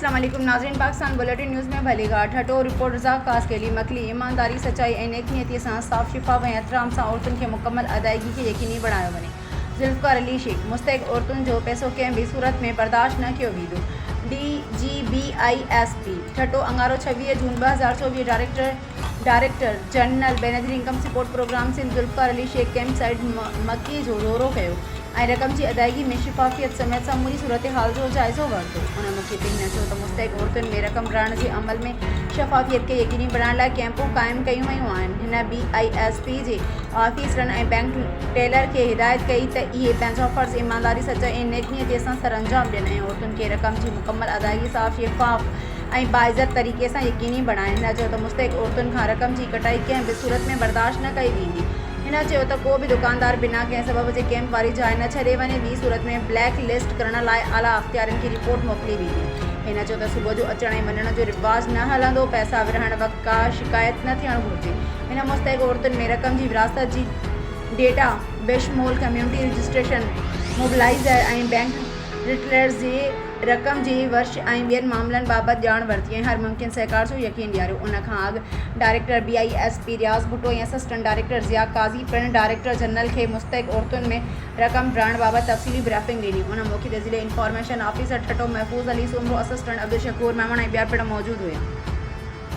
अस्सलाम वालेकुम नाज़रीन, पाकिस्तान बुलेटिन न्यूज़ में भलेगा ठटो रिपोर्ट रज़ा कास के लिए मकली ईमानदारी सच्चाई ऐं नेकनीयती सां साफ़ शिफ़ाफ़ ऐं एहतराम सां औरतुनि खे मुकमल अदायगी खे यकीनी बणायो वञे। ज़ुल्फ़िकार अली शेख मुस्तहिक़ औरतुनि जो पैसो कंहिं बि सूरत में बर्दाश्त न कयो वेंदो। DGBISP ठटो अंगारो 26 June 2024 director general Benazir income support programme Sindh Zulfiqar Ali Sheikh camp site मकी जो दौरो कयो ऐं रक़म जी अदायगी में शिफ़ाफ़ियत समेत समूरी सूरत हाल जो जाइज़ो वरितो। उन मुख्य पिन चयो त मुस्तहिक़ औरतुनि में रक़म भरण जे अमल में शफ़ाफ़ियत खे यकीनी बणाइण लाइ कैंपूं क़ाइमु कयूं वयूं आहिनि। हिन BISP जे ऑफिसरनि ऐं बैंक टेलर खे हिदायत कई त इहे पंहिंजो फ़र्ज़ ईमानदारी सचाई ऐं नेकनीयतीअ सां सरअंजाम ॾियनि ऐं औरतुनि खे रक़म जी मुकमल अदायगी साफ़ शिफ़ाफ़ ऐं बाइज़त तरीक़े सां यकीनी बणाइनि। हिन चयो त मुस्तहिक़ औरतुनि खां रक़म जी कटाई कंहिं बि सूरत में बर्दाश्त न कई वेंदी। हिन चयो त को बि दुकानदार बिना कंहिं सबब जे कैंप वारी जाइ न छॾे वञे। ॿी सूरत में ब्लैक लिस्ट करण लाइ आला अख़्तियारनि खे रिपोर्ट मोकिली वेंदी। हिन चयो त सुबुह जो अचण ऐं वञण जो रिवाज़ न हलंदो। पैसा विरहण वक़्तु का शिकायत न थियणु घुरिजे। हिन मुस्तहिक़ औरतुनि में रक़म जी विरासत जी डेटा बेशमूल कम्यूनिटी रजिस्ट्रेशन मोबिलाइज़र ऐं बैंक रिटेलर्स जे रक़म जी वर्ष ऐं ॿियनि मामलनि बाबति ॼाण वरिती ऐं हर मुमकिन सहकार जो यकीन ॾियारियो। उन खां अॻु डायरेक्टर BISP रियाज़ भुट्टो ऐं असिस्टेंट डायरेक्टर ज़िया काज़ी पिणु डायरेक्टर जनरल खे मुस्तहिक़ औरतुनि में रक़म भरण बाबति तफ़सीली ब्रीफिंग ॾिनी। उन मौक़े ते ज़िले information officer Thatta Mahfooz Ali Soomro, assistant Abdul Shakoor Memon ऐं ॿिया पिणु मौजूदु हुआ।